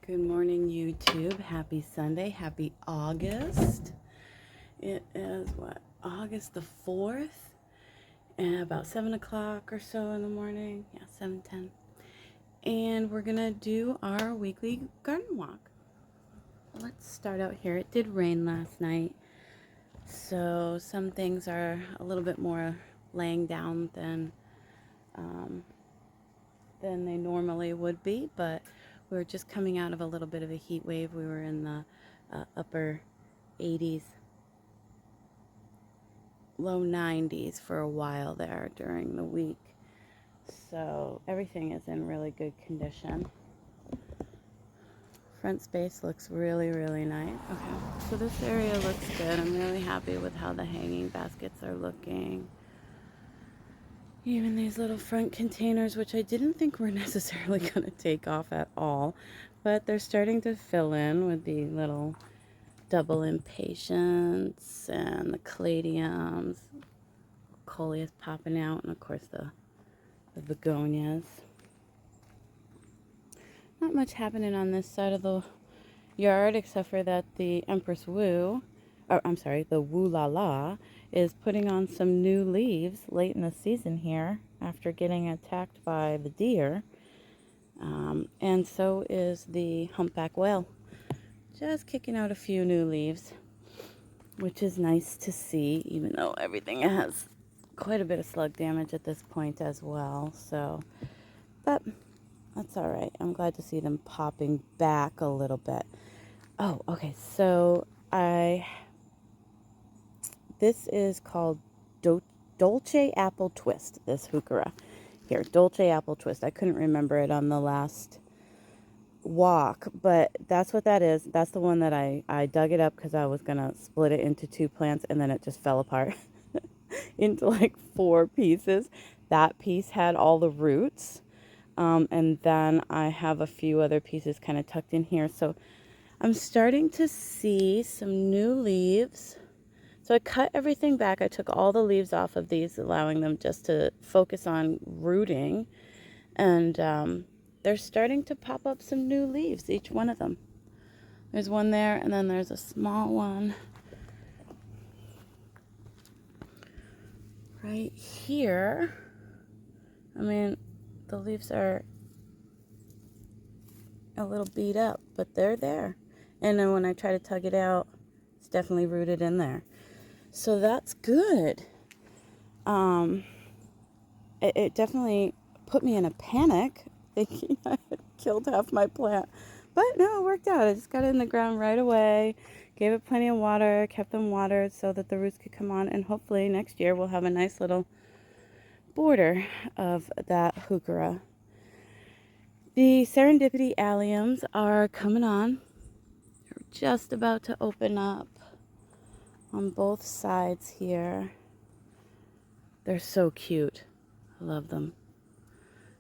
Good morning, YouTube. Happy Sunday. Happy August. It is August the 4th, and about 7 o'clock or so in the morning. Yeah, 7:10. And we're gonna do our weekly garden walk. Let's start out here. It did rain last night, so some things are a little bit more laying down than they normally would be, but we're just coming out of a little bit of a heat wave. We were in the upper 80s, low 90s for a while there during the week. So everything is in really good condition. Front space looks really, really nice. Okay, so this area looks good. I'm really happy with how the hanging baskets are looking. Even these little front containers, which I didn't think were necessarily going to take off at all, but they're starting to fill in with the little double impatiens and the caladiums. Coleus popping out, and of course the begonias. Not much happening on this side of the yard, except for that the Empress Wu, the Wu La La, is putting on some new leaves late in the season here after getting attacked by the deer. And so is the humpback whale, just kicking out a few new leaves, which is nice to see, even though everything has quite a bit of slug damage at this point as well. So, but that's all right. I'm glad to see them popping back a little bit. Oh, okay. So this is called Dolce Apple Twist, this heuchera. Here, Dolce Apple Twist. I couldn't remember it on the last walk, but that's what that is. That's the one that I dug it up because I was going to split it into two plants, and then it just fell apart into like 4 pieces. That piece had all the roots, and then I have a few other pieces kind of tucked in here. So I'm starting to see some new leaves. So I cut everything back. I took all the leaves off of these, allowing them just to focus on rooting. And they're starting to pop up some new leaves, each one of them. There's one there, and then there's a small one right here. I mean, the leaves are a little beat up, but they're there. And then when I try to tug it out, it's definitely rooted in there. So that's good. It definitely put me in a panic, thinking I had killed half my plant. But no, it worked out. I just got it in the ground right away, gave it plenty of water, kept them watered so that the roots could come on, and hopefully next year we'll have a nice little border of that heuchera. The serendipity alliums are coming on. They're just about to open up on both sides here. They're so cute. I love them.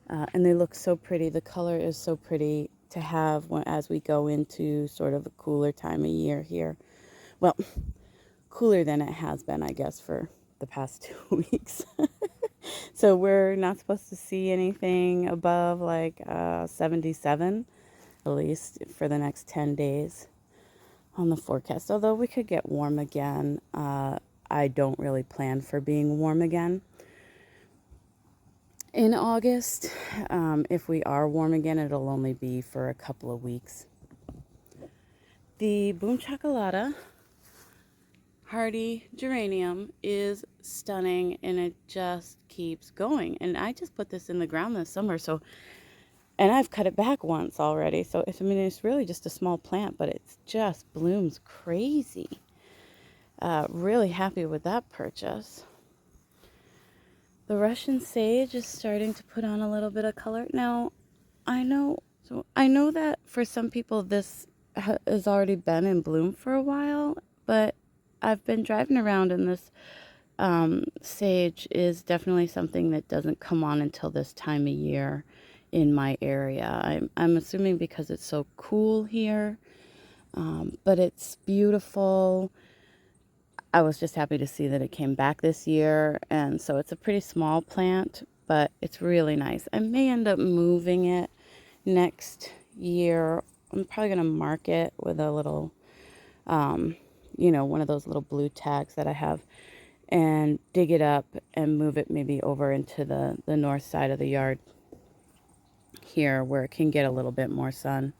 And they look so pretty. The color is so pretty to have as we go into sort of a cooler time of year here. Well, cooler than it has been, I guess, for the past 2 weeks. So we're not supposed to see anything above like 77, at least for the next 10 days on the forecast. Although we could get warm again. I don't really plan for being warm again in August. If we are warm again, it'll only be for a couple of weeks. The Boom Chocolata hardy geranium is stunning, and it just keeps going. And I just put this in the ground this summer, and I've cut it back once already. So it's really just a small plant, but it just blooms crazy. Really happy with that purchase. The Russian sage is starting to put on a little bit of color. Now, I know that for some people this has already been in bloom for a while, but I've been driving around, and this sage is definitely something that doesn't come on until this time of year in my area. I'm assuming because it's so cool here, but it's beautiful. I was just happy to see that it came back this year, and so it's a pretty small plant, but it's really nice. I may end up moving it next year I'm probably going to mark it with a little, you know, one of those little blue tags that I have, and dig it up and move it maybe over into the north side of the yard here where it can get a little bit more sun.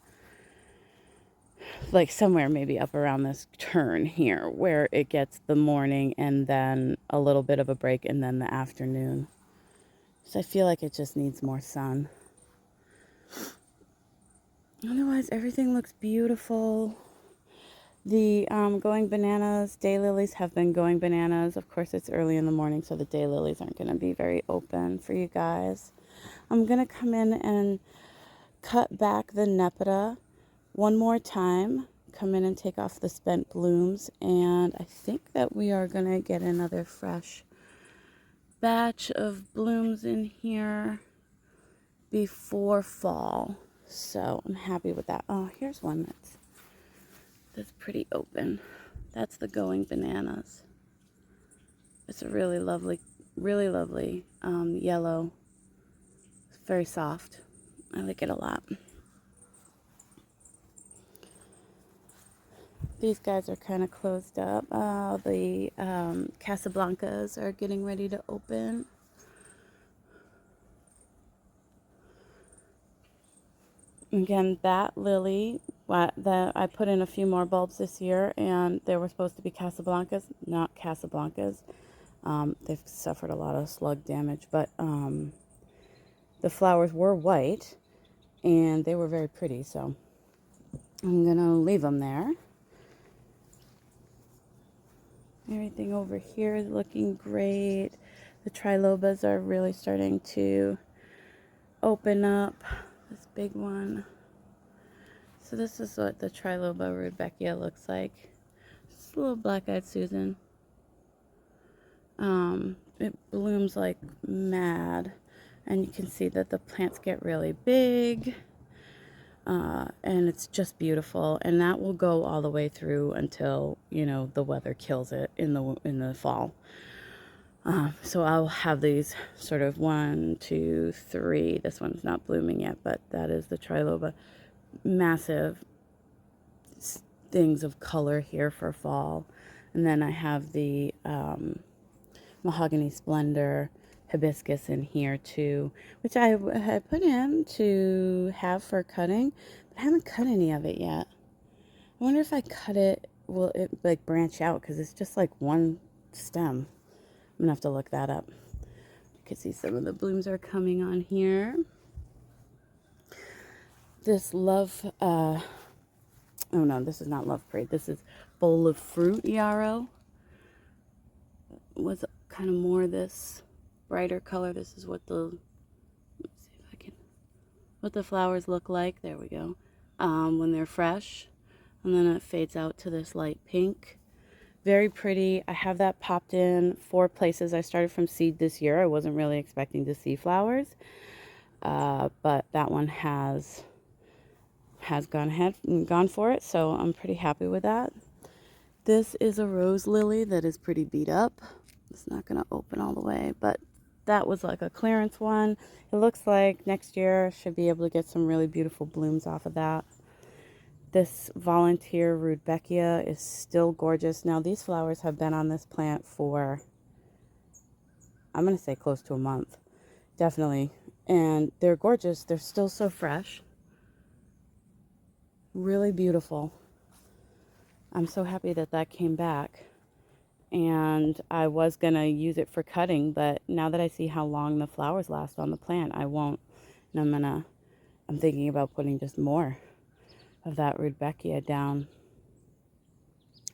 Like somewhere maybe up around this turn here where it gets the morning and then a little bit of a break and then the afternoon. So I feel like it just needs more sun. Otherwise, everything looks beautiful. The going bananas, daylilies have been going bananas. Of course, it's early in the morning, so the daylilies aren't going to be very open for you guys. I'm going to come in and cut back the nepeta one more time. Come in and take off the spent blooms. And I think that we are going to get another fresh batch of blooms in here before fall. So I'm happy with that. Oh, here's one that's pretty open. That's the going bananas. It's a really lovely yellow. It's very soft. I like it a lot. These guys are kind of closed up. The Casablancas are getting ready to open. Again, that lily, I put in a few more bulbs this year, and they were supposed to be Casablancas, not Casablancas. They've suffered a lot of slug damage, but the flowers were white, and they were very pretty, so I'm going to leave them there. Everything over here is looking great. The trilobas are really starting to open up. This big one. So this is what the triloba rudbeckia looks like. It's a little black-eyed Susan. It blooms like mad, and you can see that the plants get really big, and it's just beautiful. And that will go all the way through until, you know, the weather kills it in the fall. So I'll have these sort of 1, 2, 3. This one's not blooming yet, but that is the triloba. Massive things of color here for fall. And then I have the mahogany splendor hibiscus in here too, which I had put in to have for cutting, but I haven't cut any of it yet. I wonder if I cut it, will it like branch out, because it's just like one stem. I'm gonna have to look that up. You can see some of the blooms are coming on here. This love, oh no, this is not Love Parade. This is Bowl of Fruit yarrow. Was kind of more this brighter color. This is what let's see if I can, what the flowers look like. There we go. When they're fresh, and then it fades out to this light pink. Very pretty. I have that popped in 4 places. I started from seed this year. I wasn't really expecting to see flowers, but that one has gone ahead and gone for it, so I'm pretty happy with that. This is a rose lily that is pretty beat up. It's not going to open all the way, but that was like a clearance one. It looks like next year I should be able to get some really beautiful blooms off of that. This volunteer rudbeckia is still gorgeous. Now these flowers have been on this plant for, I'm going to say close to a month. Definitely. And they're gorgeous. They're still so fresh. Really beautiful. I'm so happy that that came back. And I was going to use it for cutting, but now that I see how long the flowers last on the plant, I won't. And I'm thinking about putting just more of that rudbeckia down.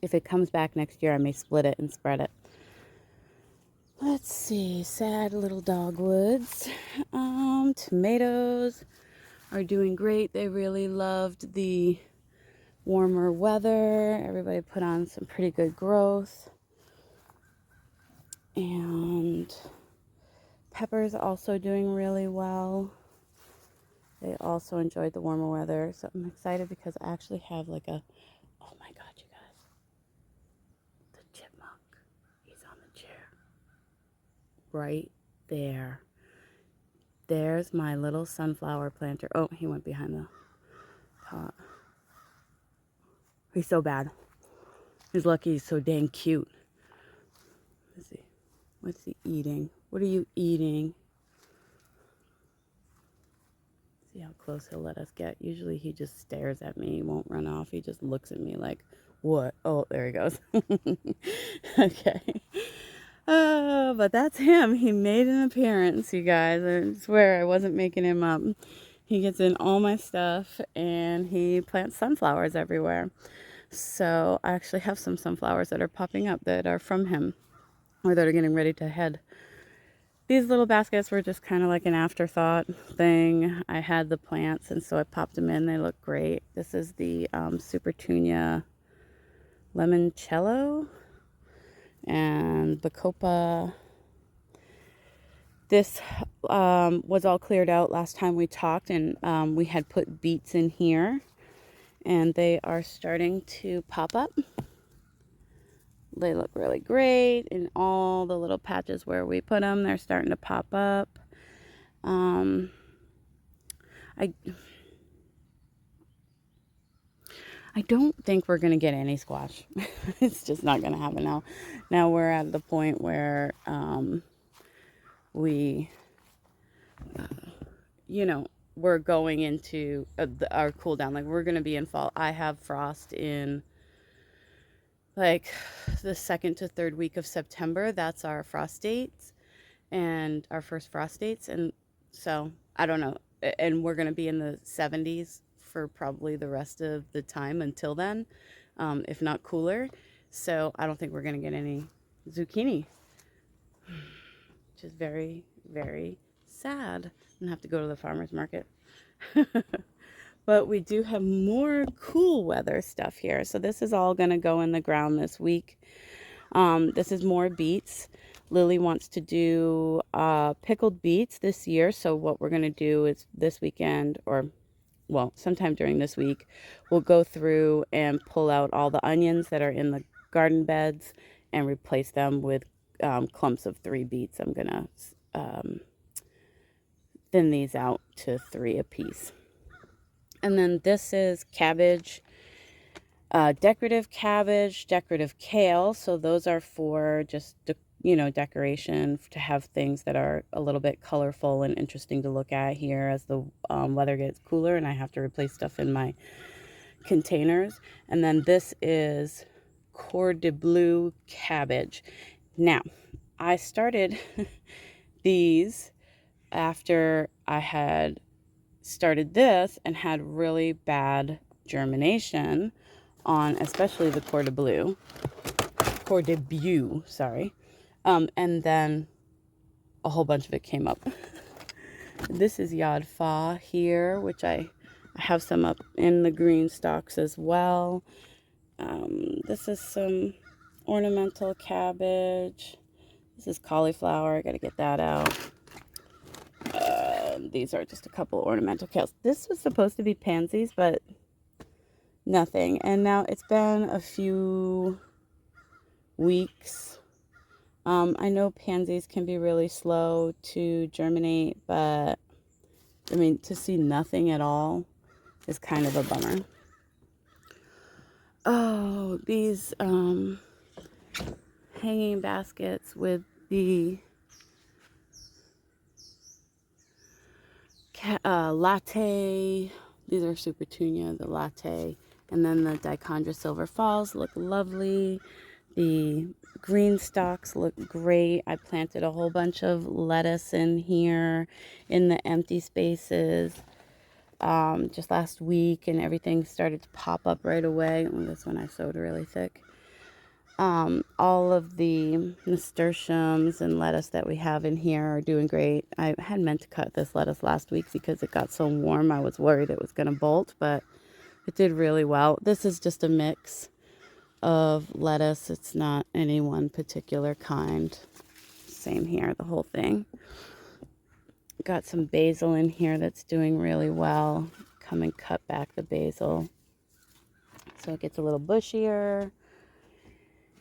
If it comes back next year, I may split it and spread it. Let's see, sad little dogwoods. Tomatoes are doing great. They really loved the warmer weather. Everybody put on some pretty good growth. And peppers also doing really well. They also enjoyed the warmer weather. So I'm excited because I actually have like a, oh my God, you guys. The chipmunk. He's on the chair. Right there. There's my little sunflower planter. Oh, he went behind the pot. He's so bad. He's lucky he's so dang cute. Let's see. What's he eating? What are you eating? See how close he'll let us get. Usually he just stares at me. He won't run off. He just looks at me like, what? Oh, there he goes. Okay. Oh, but that's him. He made an appearance, you guys. I swear I wasn't making him up. He gets in all my stuff and he plants sunflowers everywhere. So I actually have some sunflowers that are popping up that are from him or that are getting ready to head. These little baskets were just kind of like an afterthought thing. I had the plants and so I popped them in. They look great. This is the Supertunia Limoncello and Bacopa. This was all cleared out last time we talked, and we had put beets in here, and they are starting to pop up. They look really great in all the little patches where we put them. They're starting to pop up. I don't think we're going to get any squash. It's just not going to happen now. Now we're at the point where we, we're going into our cool down. Like, we're going to be in fall. I have frost in like the 2nd to 3rd week of September. That's our frost dates and our first frost dates. And so I don't know. And we're going to be in the 70s for probably the rest of the time until then, if not cooler. So I don't think we're going to get any zucchini, which is very, very sad. I'm going to have to go to the farmer's market. But we do have more cool weather stuff here. So this is all going to go in the ground this week. This is more beets. Lily wants to do pickled beets this year. So what we're going to do is this weekend, or well, sometime during this week, we'll go through and pull out all the onions that are in the garden beds and replace them with clumps of 3 beets. I'm going to thin these out to 3 a piece. And then this is cabbage, decorative cabbage, decorative kale. So those are for just, decoration, to have things that are a little bit colorful and interesting to look at here as the weather gets cooler and I have to replace stuff in my containers. And then this is cordon de bleu cabbage. Now, I started these after I had started this and had really bad germination on especially the cordon bleu, sorry. And then a whole bunch of it came up. This is yod fa here, which I have some up in the green stalks as well. This is some ornamental cabbage. This is cauliflower. I got to get that out. These are just a couple ornamental kales. This was supposed to be pansies, but nothing. And now it's been a few weeks. I know pansies can be really slow to germinate, but I mean, to see nothing at all is kind of a bummer. Oh, these hanging baskets with the latte. These are Supertunia, the latte. And then the Dichondra Silver Falls look lovely. The green stalks look great. I planted a whole bunch of lettuce in here in the empty spaces just last week, and everything started to pop up right away. Oh, this one I sewed really thick. All of the nasturtiums and lettuce that we have in here are doing great. I had meant to cut this lettuce last week because it got so warm. I was worried it was going to bolt, but it did really well. This is just a mix of lettuce. It's not any one particular kind. Same here, the whole thing. Got some basil in here that's doing really well. Come and cut back the basil so it gets a little bushier.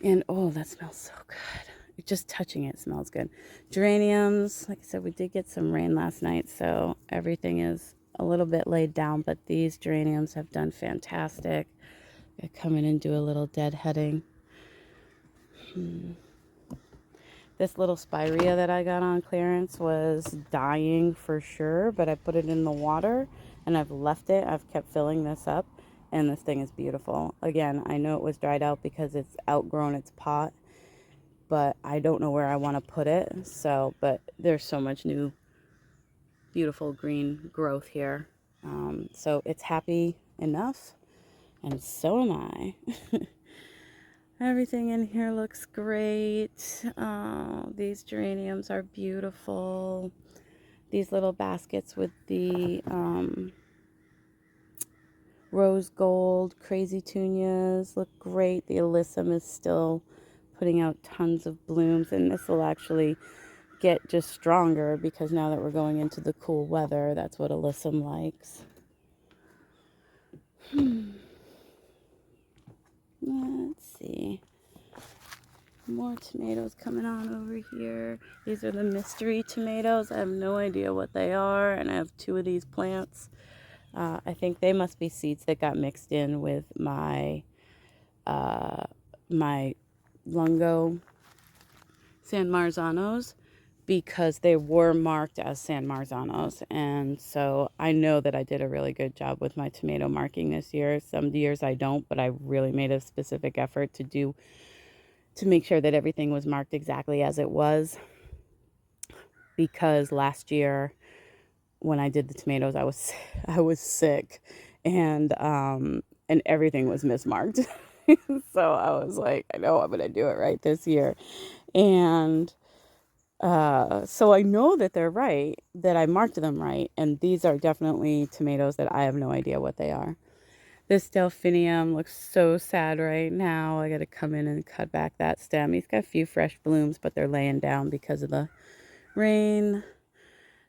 And oh, that smells so good. Just touching it smells good. Geraniums, like I said, we did get some rain last night, so everything is a little bit laid down, but these geraniums have done fantastic. I come in and do a little deadheading. This little spirea that I got on clearance was dying for sure, but I put it in the water and I've left it. I've kept filling this up, and this thing is beautiful. Again, I know it was dried out because it's outgrown its pot, but I don't know where I want to put it. So, but there's so much new beautiful green growth here. So it's happy enough, and so am I. Everything in here looks great. Oh, these geraniums are beautiful. These little baskets with the rose gold crazy tunias look great. The alyssum is still putting out tons of blooms, and this will actually get just stronger because now that we're going into the cool weather, that's what alyssum likes. Let's see. More tomatoes coming on over here. These are the mystery tomatoes. I have no idea what they are, and I have 2 of these plants. I think they must be seeds that got mixed in with my my Lungo San Marzanos, because they were marked as San Marzanos, and so I know that I did a really good job with my tomato marking this year. Some years I don't, but I really made a specific effort to make sure that everything was marked exactly as it was, because last year when I did the tomatoes, I was sick, and everything was mismarked. So I was like, I know I'm gonna do it right this year, and so I know that they're right, that I marked them right, and these are definitely tomatoes that I have no idea what they are. This delphinium looks so sad right now. I got to come in and cut back that stem. He's got a few fresh blooms, but they're laying down because of the rain.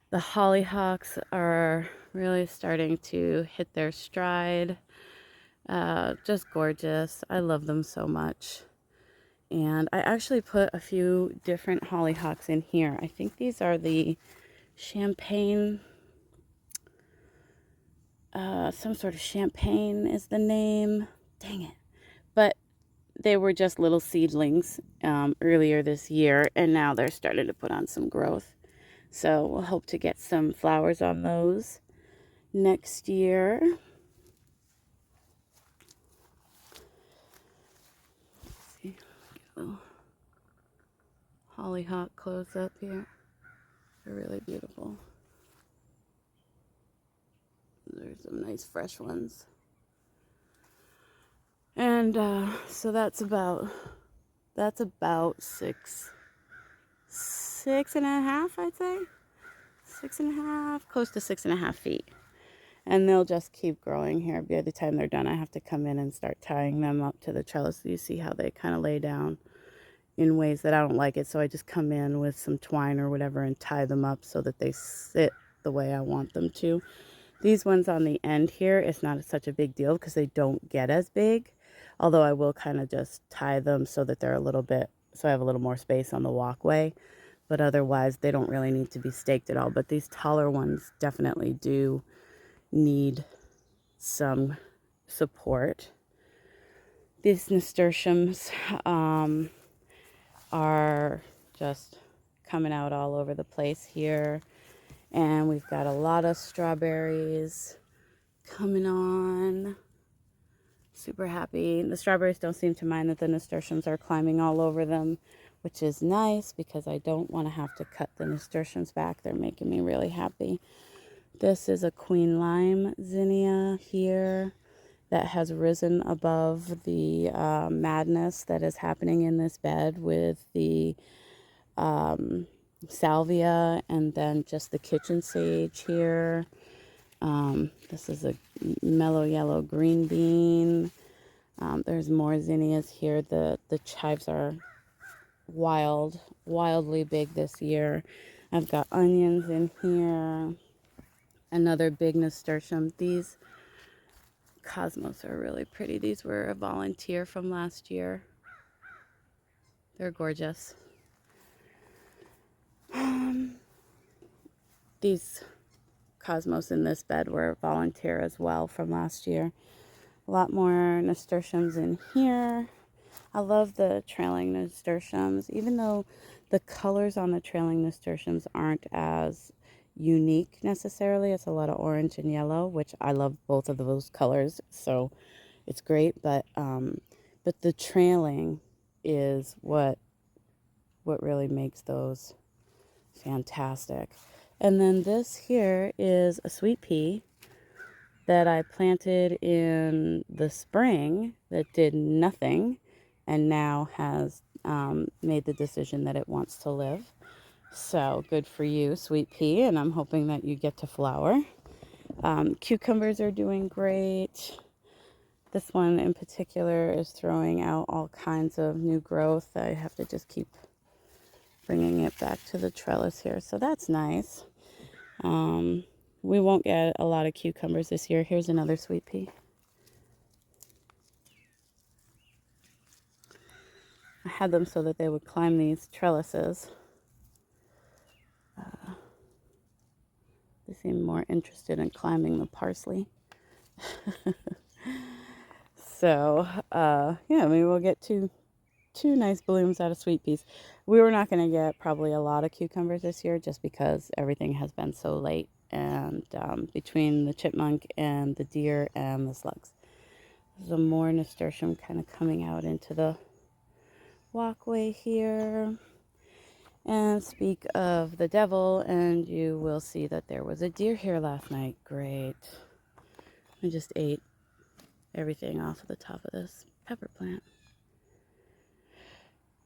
The hollyhocks are really starting to hit their stride. Just gorgeous. I love them so much. And I actually put a few different hollyhocks in here. I think these are the champagne, some sort of champagne is the name. Dang it. But they were just little seedlings earlier this year, and now they're starting to put on some growth. So we'll hope to get some flowers on those next year. Let's see, get a little hollyhock close up here. They're really beautiful. There's some nice fresh ones. And so that's about 6.5, I'd say. 6.5, close to 6.5 feet. And they'll just keep growing here. By the time they're done, I have to come in and start tying them up to the trellis. You see how they kind of lay down in ways that I don't like it. So I just come in with some twine or whatever and tie them up so that they sit the way I want them to. These ones on the end here, it's not such a big deal because they don't get as big. Although I will kind of just tie them so that they're a little bit, so I have a little more space on the walkway. But otherwise, they don't really need to be staked at all. But these taller ones definitely do need some support. These nasturtiums are just coming out all over the place here. And we've got a lot of strawberries coming on. Super happy. The strawberries don't seem to mind that the nasturtiums are climbing all over them, which is nice because I don't want to have to cut the nasturtiums back. They're making me really happy. This is a queen lime zinnia here that has risen above the madness that is happening in this bed with the salvia and then just the kitchen sage here. This is a mellow yellow green bean. There's more zinnias here. The chives are wildly big this year. I've got onions in here. Another big nasturtium. These cosmos are really pretty. These were a volunteer from last year. They're gorgeous. These cosmos in this bed were a volunteer as well from last year. A lot more nasturtiums in here. I love the trailing nasturtiums, even though the colors on the trailing nasturtiums aren't as unique necessarily. It's a lot of orange and yellow, which I love both of those colors, so it's great. But the trailing is what really makes those fantastic. And then this here is a sweet pea that I planted in the spring that did nothing and now has made the decision that it wants to live. So good for you, sweet pea, and I'm hoping that you get to flower. Cucumbers are doing great. This one in particular is throwing out all kinds of new growth. I have to just keep bringing it back to the trellis here, so that's nice. We won't get a lot of cucumbers this year. Here's another sweet pea. I had them so that they would climb these trellises. They seem more interested in climbing the parsley. So, yeah, maybe we'll get two nice blooms out of sweet peas. We were not going to get probably a lot of cucumbers this year just because everything has been so late. And between the chipmunk and the deer and the slugs. There's some more nasturtium kind of coming out into the walkway here. And speak of the devil, and you will see that there was a deer here last night. Great. I just ate everything off of the top of this pepper plant.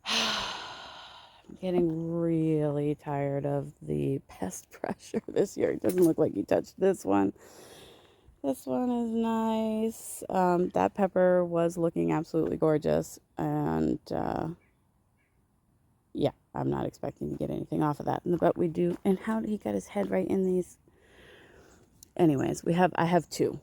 I'm getting really tired of the pest pressure this year. It doesn't look like you touched this one. This one is nice. That pepper was looking absolutely gorgeous, and yeah, I'm not expecting to get anything off of that. But we do. And how did he get his head right in these? Anyways, I have two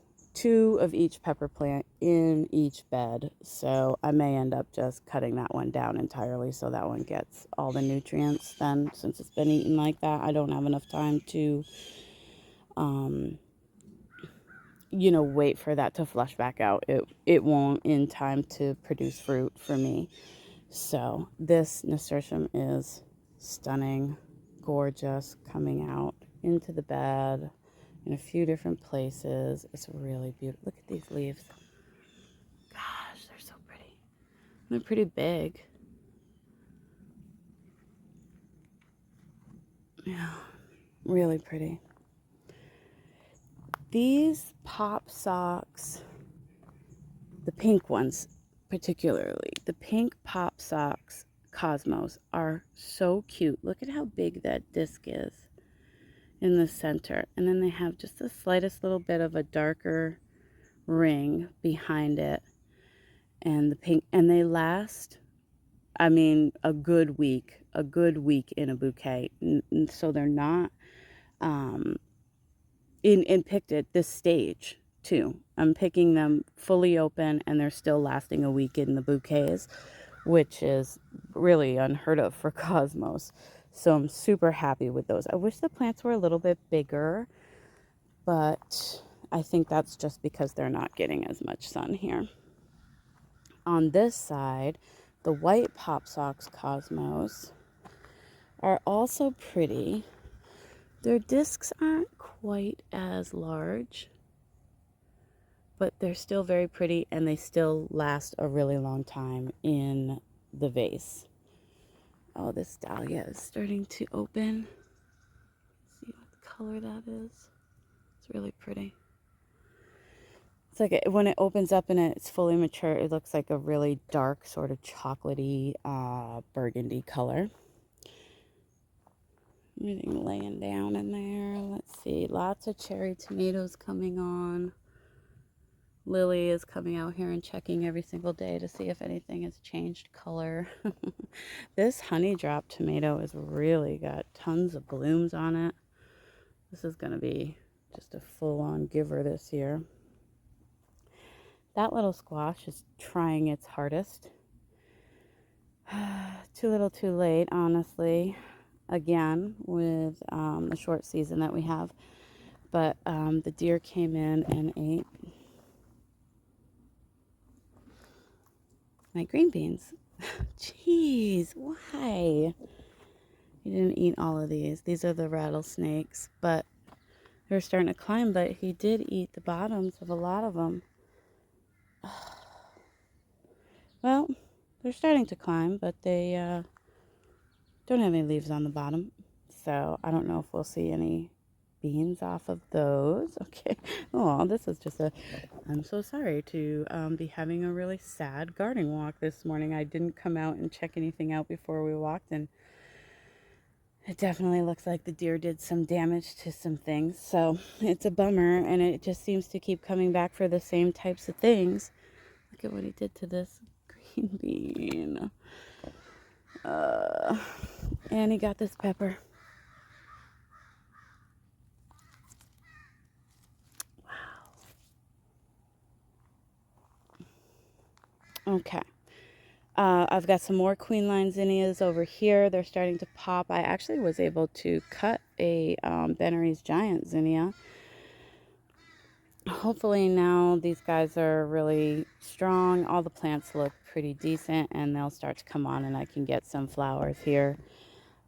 of each pepper plant in each bed. So I may end up just cutting that one down entirely so that one gets all the nutrients. Then, since it's been eaten like that, I don't have enough time to, wait for that to flush back out. It won't in time to produce fruit for me. So this nasturtium is stunning, gorgeous, coming out into the bed in a few different places. It's really beautiful. Look at these leaves. Gosh, they're so pretty. They're pretty big. Yeah, really pretty. These pop socks, the pink ones particularly, the pink pop socks cosmos are so cute. Look at how big that disc is in the center, and then they have just the slightest little bit of a darker ring behind it, and the pink, and they last, I mean, a good week in a bouquet. So they're not in picked at this stage too. I'm picking them fully open and they're still lasting a week in the bouquets, which is really unheard of for cosmos. So I'm super happy with those. I wish the plants were a little bit bigger, but I think that's just because they're not getting as much sun here. On this side, the white pop socks cosmos are also pretty. Their discs aren't quite as large, but they're still very pretty and they still last a really long time in the vase. Oh, this dahlia is starting to open. See what color that is? It's really pretty. It's like when it opens up and it's fully mature, it looks like a really dark, sort of chocolatey burgundy color. Everything laying down in there. Let's see. Lots of cherry tomatoes coming on. Lily is coming out here and checking every single day to see if anything has changed color. This honey drop tomato has really got tons of blooms on it. This is going to be just a full-on giver this year. That little squash is trying its hardest. Too little too late, honestly. Again, with the short season that we have. But the deer came in and ate my green beans. Jeez, why? He didn't eat all of these. These are the rattlesnakes, but they're starting to climb, but he did eat the bottoms of a lot of them. Well, they're starting to climb, but they don't have any leaves on the bottom. So I don't know if we'll see any beans off of those. Okay. Oh, this is just I'm so sorry to be having a really sad gardening walk this morning. I didn't come out and check anything out before we walked, and it definitely looks like the deer did some damage to some things. So it's a bummer, and it just seems to keep coming back for the same types of things. Look at what he did to this green bean. And he got this pepper. Wow. Okay. I've got some more queen line zinnias over here. They're starting to pop. I actually was able to cut a Bennery's giant zinnia. Hopefully now these guys are really strong. All the plants look pretty decent, and they'll start to come on, and I can get some flowers here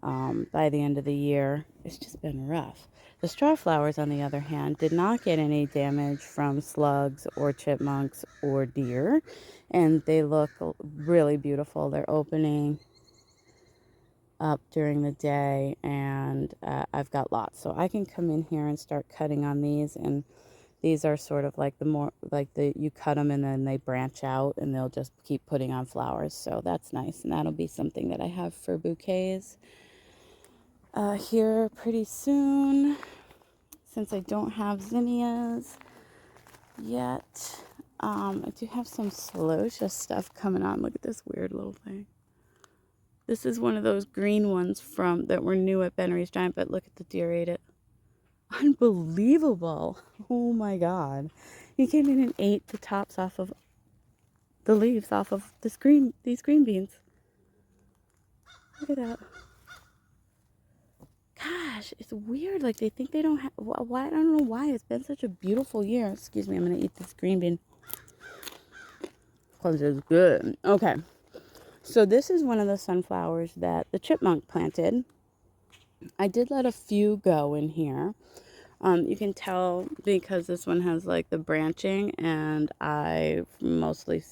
by the end of the year. It's just been rough. The straw flowers, on the other hand, did not get any damage from slugs or chipmunks or deer, and they look really beautiful. They're opening up during the day, and I've got lots, so I can come in here and start cutting on these. And these are sort of like you cut them and then they branch out, and they'll just keep putting on flowers. So that's nice, and that'll be something that I have for bouquets here pretty soon, since I don't have zinnias yet. I do have some celosia stuff coming on. Look at this weird little thing. This is one of those green ones that were new at Bennery's Giant, but look at the deer ate it. Unbelievable. Oh my God. He came in and ate the tops off of the leaves off of these green beans. Look at that. Gosh, it's weird. Like, they think they don't have, why? I don't know why. It's been such a beautiful year. Excuse me, I'm going to eat this green bean because it's good. Okay. So this is one of the sunflowers that the chipmunk planted. I did let a few go in here. You can tell because this one has like the branching, and I mostly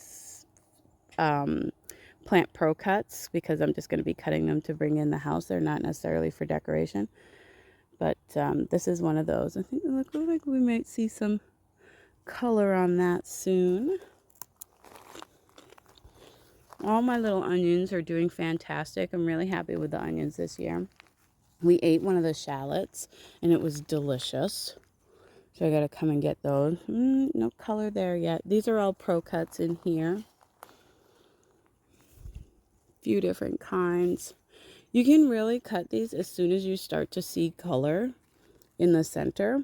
plant pro cuts because I'm just going to be cutting them to bring in the house. They're not necessarily for decoration, but this is one of those. I think look like we might see some color on that soon. All my little onions are doing fantastic. I'm really happy with the onions this year. We ate one of the shallots, and it was delicious. So I got to come and get those. No color there yet. These are all pro cuts in here. Few different kinds. You can really cut these as soon as you start to see color in the center,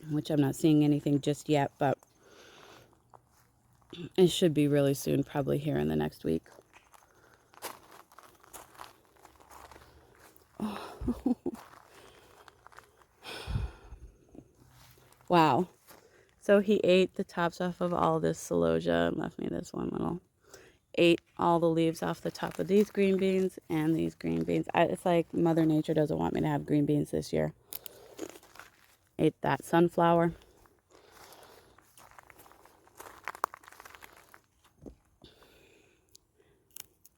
which I'm not seeing anything just yet, but it should be really soon, probably here in the next week. Oh. Wow. So he ate the tops off of all this celosia and left me this one little. Ate all the leaves off the top of these green beans and these green beans. It's like Mother Nature doesn't want me to have green beans this year. Ate that sunflower.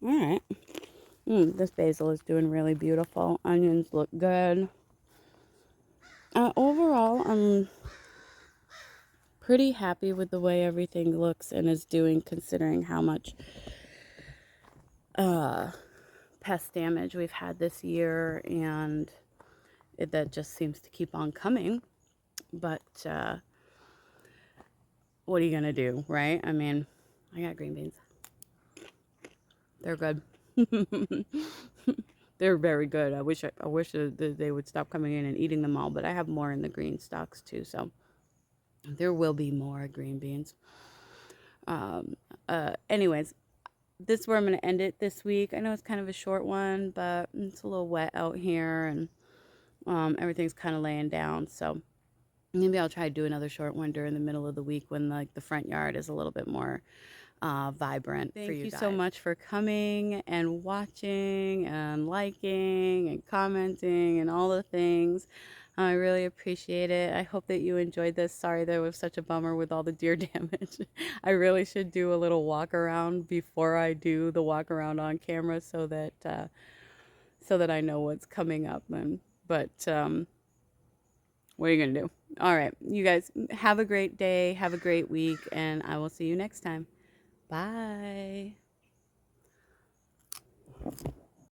All right. This basil is doing really beautiful. Onions look good. Overall, I'm pretty happy with the way everything looks and is doing, considering how much pest damage we've had this year, and that just seems to keep on coming. But what are you gonna do, right? I mean, I got green beans. They're good. They're very good. I wish they would stop coming in and eating them all, but I have more in the green stalks too, so there will be more green beans. Anyways, this is where I'm going to end it this week. I know it's kind of a short one, but it's a little wet out here, and everything's kind of laying down, so maybe I'll try to do another short one during the middle of the week when like the front yard is a little bit more vibrant for you guys. Thank you so guys. much for coming and watching and liking and commenting and all the things. I really appreciate it. I hope that you enjoyed this. Sorry that it was such a bummer with all the deer damage. I really should do a little walk around before I do the walk around on camera so that I know what's coming up. But what are you gonna do? All right, you guys have a great day, have a great week, and I will see you next time. Bye.